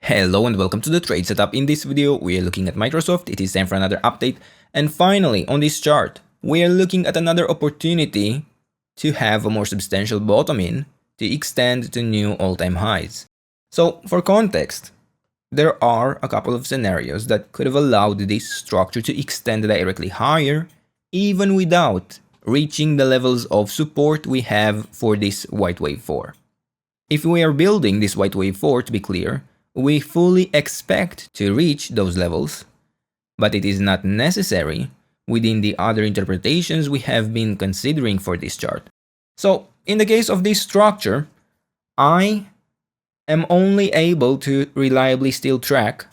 Hello and welcome to the trade setup. In this video, we are looking at Microsoft. It is time for another update. And finally, on this chart, we are looking at another opportunity to have a more substantial bottom in to extend to new all-time highs. So for context, there are a couple of scenarios that could have allowed this structure to extend directly higher, even without reaching the levels of support we have for this white wave 4. If we are building this white wave 4, to be clear, we fully expect to reach those levels, but it is not necessary within the other interpretations we have been considering for this chart. So, in the case of this structure, I am only able to reliably still track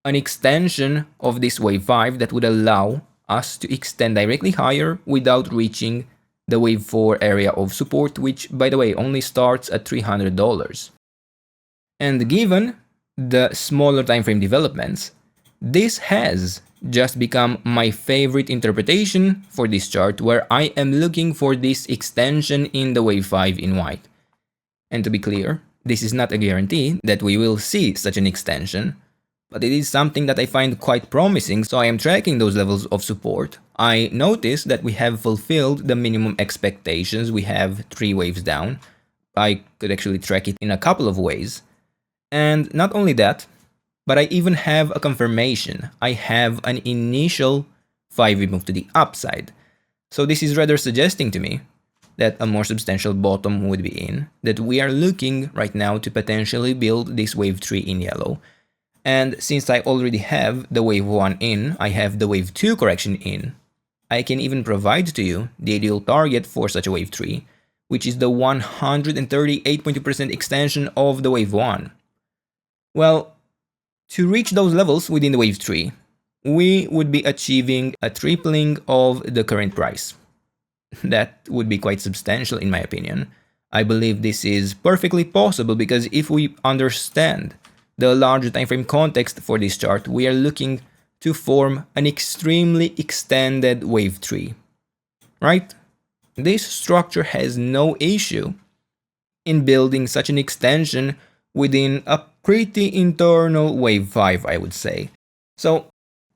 an extension of this wave 5 that would allow us to extend directly higher without reaching the wave 4 area of support, which, by the way, only starts at $300. And given the smaller time frame developments, this has just become my favorite interpretation for this chart, where I am looking for this extension in the wave 5 in white. And to be clear, this is not a guarantee that we will see such an extension, but it is something that I find quite promising, so I am tracking those levels of support. I notice that we have fulfilled the minimum expectations. We have 3 waves down. I could actually track it in a couple of ways. And not only that, but I even have a confirmation. I have an initial 5-wave move to the upside. So this is rather suggesting to me that a more substantial bottom would be in, that we are looking right now to potentially build this wave 3 in yellow. And since I already have the wave 1 in, I have the wave 2 correction in, I can even provide to you the ideal target for such a wave 3, which is the 138.2% extension of the wave 1. Well, to reach those levels within the wave 3, we would be achieving a tripling of the current price. That would be quite substantial in my opinion. I believe this is perfectly possible because if we understand the larger time frame context for this chart, we are looking to form an extremely extended wave 3, right? This structure has no issue in building such an extension within a pretty internal wave 5, I would say. So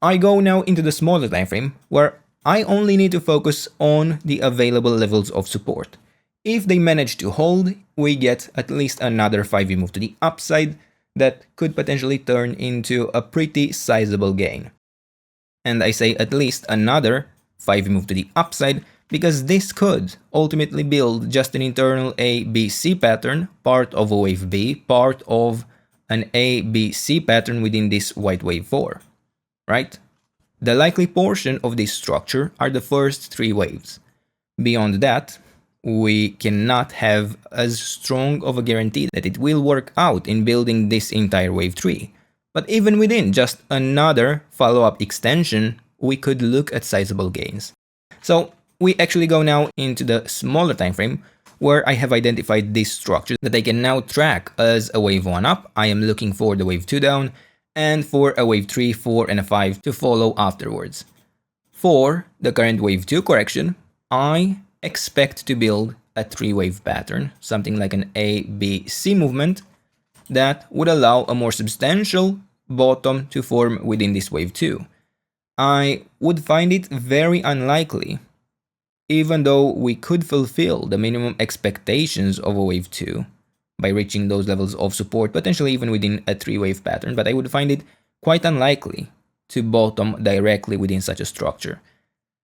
I go now into the smaller time frame, where I only need to focus on the available levels of support. If they manage to hold, we get at least another 5-wave move to the upside that could potentially turn into a pretty sizable gain. And I say at least another 5-wave move to the upside because this could ultimately build just an internal A-B-C pattern, part of a wave B, part of an A-B-C pattern within this white wave 4, right? The likely portion of this structure are the first 3 waves. Beyond that, we cannot have as strong of a guarantee that it will work out in building this entire wave 3. But even within just another follow-up extension, we could look at sizable gains. So we actually go now into the smaller time frame, where I have identified this structure that I can now track as a wave 1 up. I am looking for the wave 2 down, and for a wave 3, 4, and a 5 to follow afterwards. For the current wave 2 correction, I expect to build a 3-wave pattern, something like an A-B-C movement that would allow a more substantial bottom to form within this wave 2. I would find it very unlikely, even though we could fulfill the minimum expectations of a wave 2 by reaching those levels of support, potentially even within a 3-wave pattern, but I would find it quite unlikely to bottom directly within such a structure.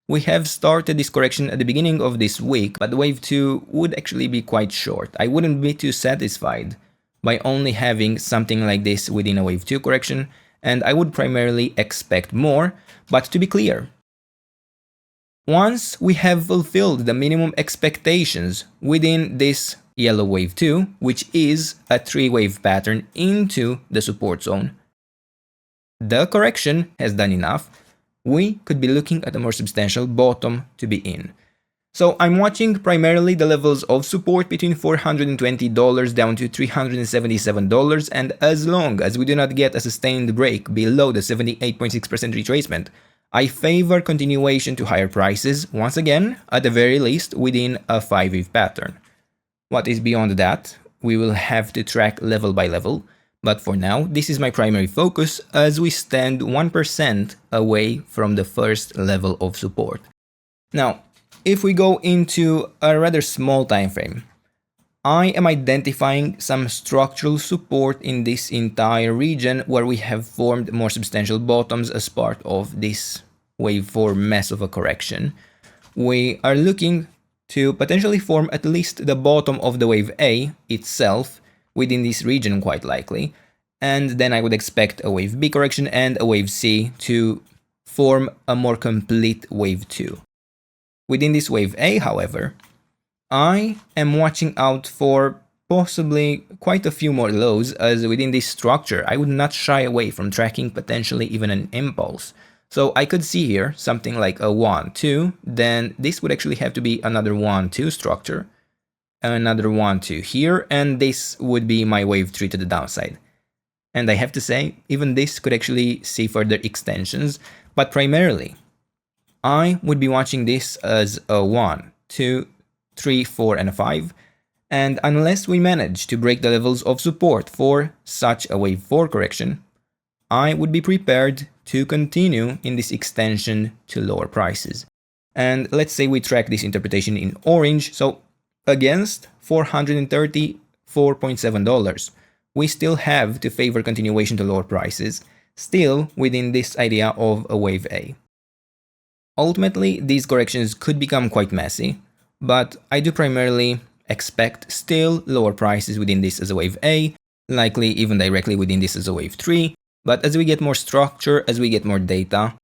We have started this correction at the beginning of this week, but the wave 2 would actually be quite short. I wouldn't be too satisfied by only having something like this within a wave 2 correction, and I would primarily expect more. But to be clear, once we have fulfilled the minimum expectations within this yellow wave 2, which is a 3-wave pattern into the support zone, the correction has done enough. We could be looking at a more substantial bottom to be in. So I'm watching primarily the levels of support between $420 down to $377, and as long as we do not get a sustained break below the 78.6% retracement, I favor continuation to higher prices, once again, at the very least within a 5-wave pattern. What is beyond that, we will have to track level by level, But for now, this is my primary focus as we stand 1% away from the first level of support. Now, if we go into a rather small time frame, I am identifying some structural support in this entire region where we have formed more substantial bottoms as part of this wave 4 mess of a correction. We are looking to potentially form at least the bottom of the wave A itself within this region, quite likely, and then I would expect a wave B correction and a wave C to form a more complete wave 2. Within this wave A, however, I am watching out for possibly quite a few more lows, as within this structure I would not shy away from tracking potentially even an impulse. So I could see here something like a 1, 2, then this would actually have to be another 1, 2 structure, another 1, 2 here, and this would be my wave 3 to the downside. And I have to say, even this could actually see further extensions, but primarily, I would be watching this as a 1, 2, 3, 4, and a 5, and unless we manage to break the levels of support for such a wave 4 correction, I would be prepared to continue in this extension to lower prices. And let's say we track this interpretation in orange, so against $434.7, we still have to favor continuation to lower prices, still within this idea of a wave A. Ultimately, these corrections could become quite messy, but I do primarily expect still lower prices within this as a wave A, likely even directly within this as a wave 3, but as we get more structure, as we get more data,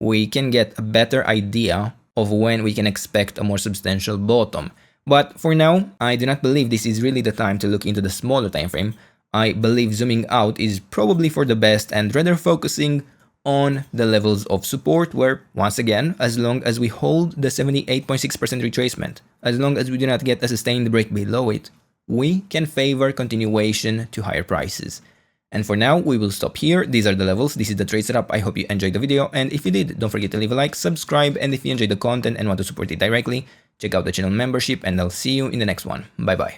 we can get a better idea of when we can expect a more substantial bottom. But for now, I do not believe this is really the time to look into the smaller time frame. I believe zooming out is probably for the best and rather focusing on the levels of support where, once again, as long as we hold the 78.6% retracement, as long as we do not get a sustained break below it, we can favor continuation to higher prices. And for now, we will stop here. These are the levels. This is the trade setup. I hope you enjoyed the video. And if you did, don't forget to leave a like, subscribe, and if you enjoyed the content and want to support it directly, check out the channel membership, and I'll see you in the next one. Bye bye.